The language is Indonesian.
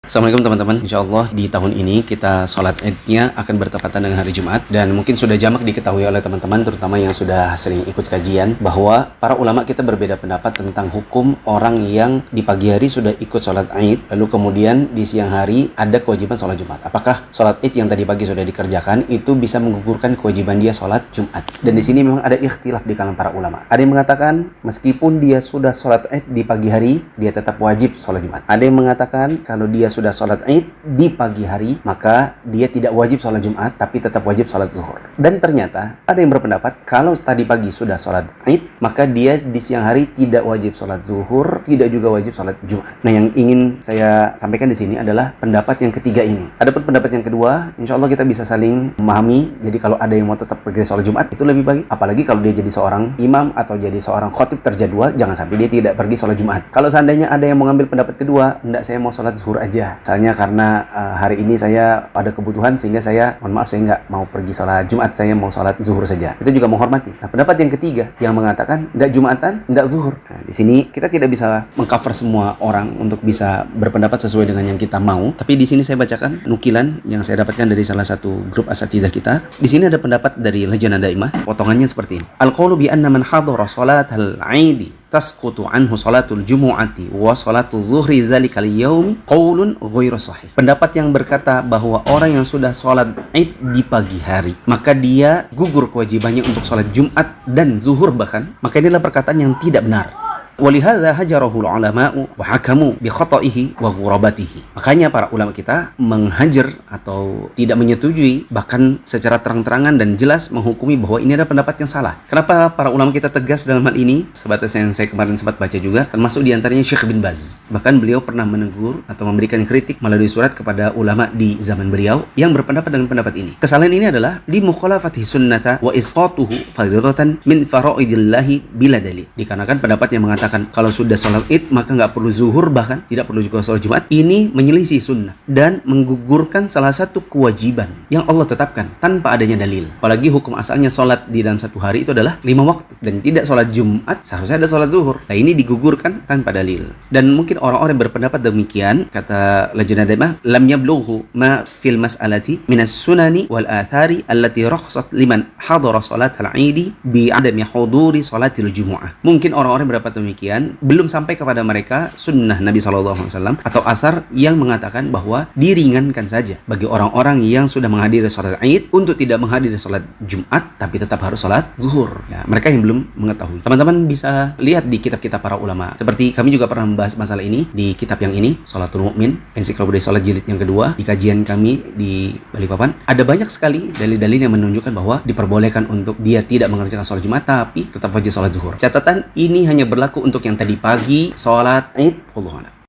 Assalamualaikum teman-teman. Insya Allah di tahun ini kita sholat Id-nya akan bertepatan dengan hari Jumat. Dan mungkin sudah jamak diketahui oleh teman-teman, terutama yang sudah sering ikut kajian, bahwa para ulama kita berbeda pendapat tentang hukum orang yang di pagi hari sudah ikut sholat Id, lalu kemudian di siang hari ada kewajiban sholat Jumat. Apakah sholat Id yang tadi pagi sudah dikerjakan itu bisa menggugurkan kewajiban dia sholat Jumat? Dan di sini memang ada ikhtilaf di kalangan para ulama. Ada yang mengatakan meskipun dia sudah sholat Id di pagi hari, dia tetap wajib sholat Jumat. Ada yang mengatakan kalau dia sudah sholat Id di pagi hari, maka dia tidak wajib sholat Jumat, tapi tetap wajib sholat zuhur. Dan ternyata ada yang berpendapat kalau tadi pagi sudah sholat Id, maka dia di siang hari tidak wajib sholat zuhur, tidak juga wajib sholat Jumat. Nah, yang ingin saya sampaikan di sini adalah pendapat yang ketiga ini. Adapun pendapat yang kedua, insya Allah kita bisa saling memahami. Jadi kalau ada yang mau tetap pergi sholat Jumat, itu lebih baik. Apalagi kalau dia jadi seorang imam atau jadi seorang khotib terjadwal, jangan sampai dia tidak pergi sholat Jumat. Kalau seandainya ada yang mengambil pendapat kedua, enggak, saya mau sholat zuhur aja. Misalnya karena hari ini saya ada kebutuhan sehingga saya, mohon maaf, saya nggak mau pergi sholat Jumat, saya mau sholat zuhur saja. Itu juga menghormati. Nah, pendapat yang ketiga yang mengatakan nggak Jumatan, nggak zuhur. Nah, di sini kita tidak bisa mengcover semua orang untuk bisa berpendapat sesuai dengan yang kita mau. Tapi di sini saya bacakan nukilan yang saya dapatkan dari salah satu grup asatidzah kita. Di sini ada pendapat dari Lajnah Daimah. Potongannya seperti ini. Al-qaulu bi anna man hadara sholatal 'aidi tasqutu anhu sholatul jumu'ati wa sholatul zuhri dzalikal yaumi qaulun ghairu sahih. Pendapat yang berkata bahwa orang yang sudah sholat Id di pagi hari, maka dia gugur kewajibannya untuk sholat Jumat dan zuhur bahkan, maka inilah perkataan yang tidak benar. Walihadza hajarahul ulama'u wa hakamu bi khata'ihi wa ghurabatihi. Makanya para ulama kita menghajar atau tidak menyetujui, bahkan secara terang-terangan dan jelas menghukumi bahwa ini adalah pendapat yang salah. Kenapa para ulama kita tegas dalam hal ini? Sebatas yang saya kemarin sempat baca juga, termasuk diantaranya Syekh bin Baz. Bahkan beliau pernah menegur atau memberikan kritik melalui surat kepada ulama di zaman beliau yang berpendapat dengan pendapat ini. Kesalahan ini adalah di mukhalafati sunnata wa isqatuhu fardatan min faraidillahi bila dalil. Dikarenakan pendapat yang mengatakan kalau sudah sholat Id maka nggak perlu zuhur, bahkan tidak perlu juga sholat Jumat, ini menyelisih sunnah dan menggugurkan salah satu kewajiban yang Allah tetapkan tanpa adanya dalil. Apalagi hukum asalnya sholat di dalam satu hari itu adalah 5 waktu, dan tidak sholat Jumat seharusnya ada sholat zuhur. Nah, ini digugurkan tanpa dalil. Dan mungkin orang-orang yang berpendapat demikian, kata Lajnah Daimah, lam yablughu ma fil mas'alati minas sunani wal athari allati rakhsat liman hadara sholatal 'idi bi adami huduri sholatil jumu'ah. Mungkin orang-orang berpendapat demikian belum sampai kepada mereka sunnah Nabi SAW atau asar yang mengatakan bahwa diringankan saja bagi orang-orang yang sudah menghadiri sholat Id untuk tidak menghadiri sholat Jumat tapi tetap harus sholat zuhur. Ya, mereka yang belum mengetahui. Teman-teman bisa lihat di kitab-kitab para ulama. Seperti kami juga pernah membahas masalah ini di kitab yang ini, Sholatul Mu'min, Ensiklopedia Sholat Jilid yang kedua, di kajian kami di Balikpapan. Ada banyak sekali dalil-dalil yang menunjukkan bahwa diperbolehkan untuk dia tidak mengerjakan sholat Jumat tapi tetap wajib sholat zuhur. Catatan, ini hanya berlaku untuk yang tadi pagi sholat Id. Wallahu a'lam.